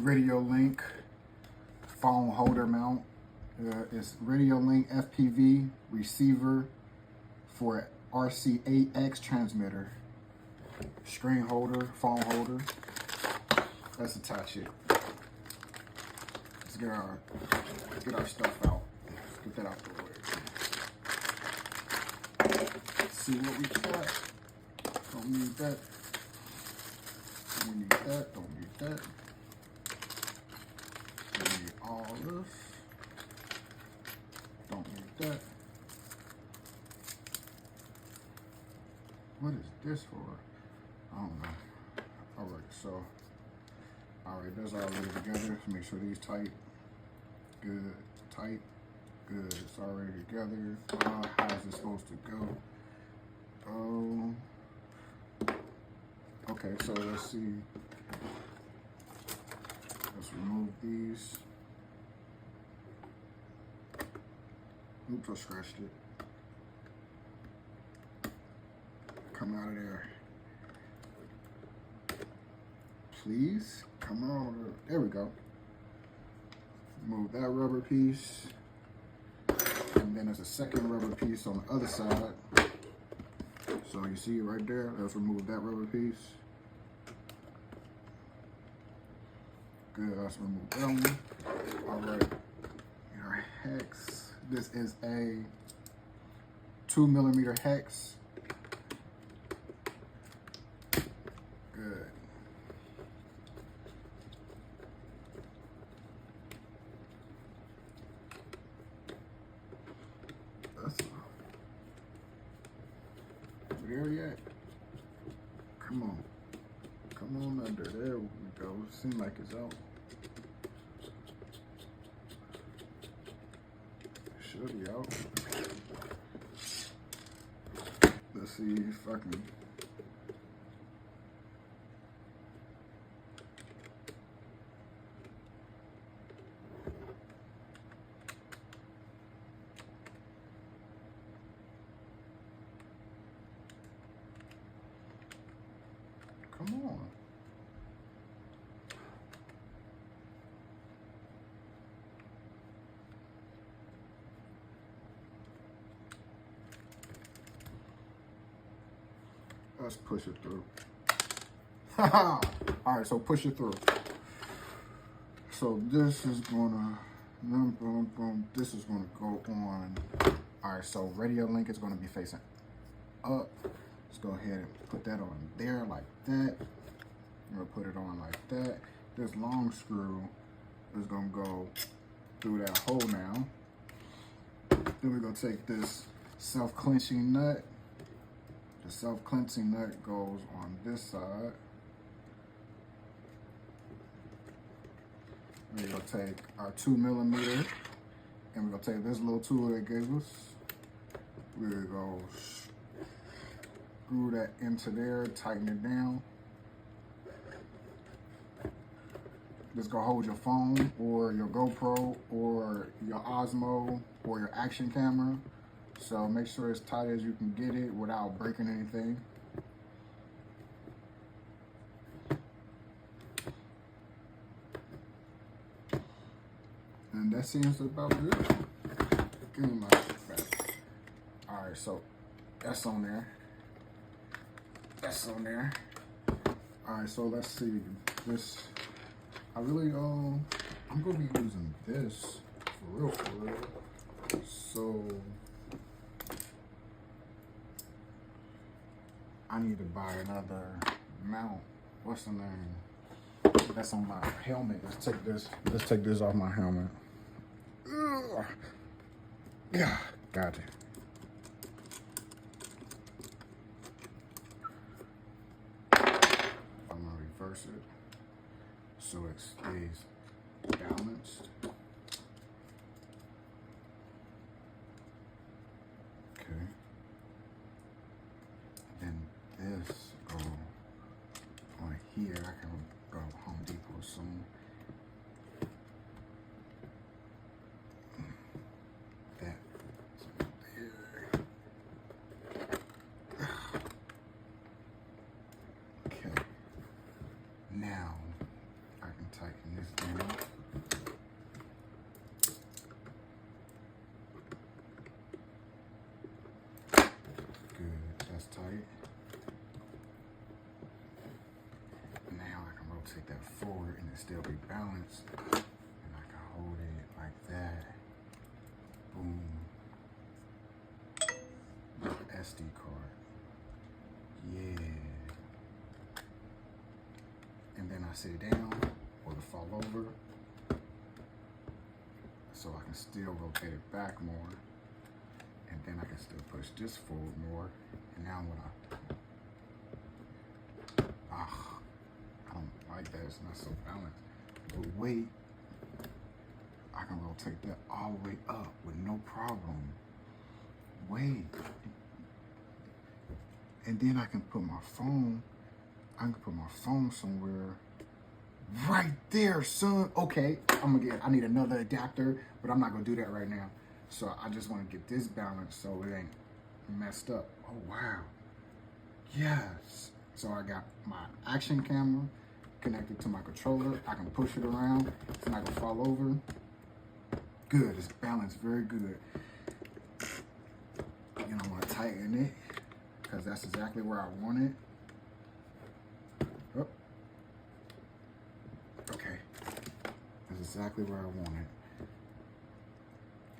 Radiolink phone holder mount. It's Radiolink FPV receiver for RC8X transmitter. Screen holder, phone holder. Let's attach it. Let's get our stuff out. Let's get that out the way. Let's see what we got. Don't need that. We need that. Don't need that. We need all this. Don't need that. What is this for? I don't know. Alright, so that's already together. Let's make sure these tight. Good, tight, good. It's already together. How is it supposed to go? Oh, okay. So let's see. Let's remove these. Oops, I scratched it. Come out of there. Please, come on. There we go. Move that rubber piece. And then there's a second rubber piece on the other side. So you see it right there. Let's remove that rubber piece. Good, let's remove that one. All right, our hex. This is a 2mm hex. Good. There yet? Come on. Come on under. There we go. Seems like it's out. Should be out. Let's see if I can. Come on. Let's push it through. All right, so push it through. So this is gonna, boom, boom, boom. This is gonna go on. All right, so Radiolink is gonna be facing up. Let's go ahead and put that on there like that. I'm gonna put it on like that. This long screw is gonna go through that hole now. Then we're gonna take this self-clenching nut. The self-clenching nut goes on this side. We're gonna take our 2mm and we're gonna take this little tool that gave us. We're gonna go screw that into there, tighten it down. Just go hold your phone or your GoPro or your Osmo or your action camera. So make sure it's tight as you can get it without breaking anything. And that seems about good. Give me my back. All right, so that's on there. That's on there. All right, so let's see this. I really, I'm gonna be using this for real. So I need to buy another mount. What's the name? That's on my helmet. Let's take this off my helmet. Ugh. Yeah, got it. I'm gonna reverse it so it stays balanced. Okay. Then this go on here. I can go to Home Depot soon. That there. Okay. Now I can tighten this down. Good, that's tight. Now I can rotate that forward and it still be balanced. And I can hold it like that. Boom. SD card. Yeah. And then I sit it down or to fall over. So I can still rotate it back more. And then I can still push this forward more. And now when I don't like that, it's not so balanced. But wait, I can rotate that all the way up with no problem. Wait. And then I can put my phone, somewhere right there, son. Okay, I need another adapter, but I'm not gonna do that right now. So I just wanna get this balanced so it ain't messed up. Oh, wow. Yes. So I got my action camera connected to my controller. I can push it around. It's not gonna fall over. Good, it's balanced very good. You don't wanna tighten it because that's exactly where I want it. Oh. Okay, that's exactly where I want it.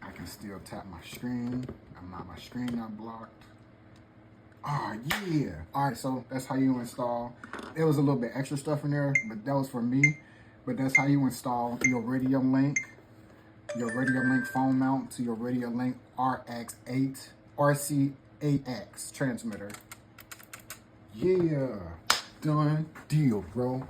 I can still tap my screen. My screen not blocked. Oh yeah. All right, so that's how you install. There was a little bit extra stuff in there, but that was for me. But that's how you install your Radiolink phone mount to your Radiolink RC8X transmitter. Yeah, done deal, bro.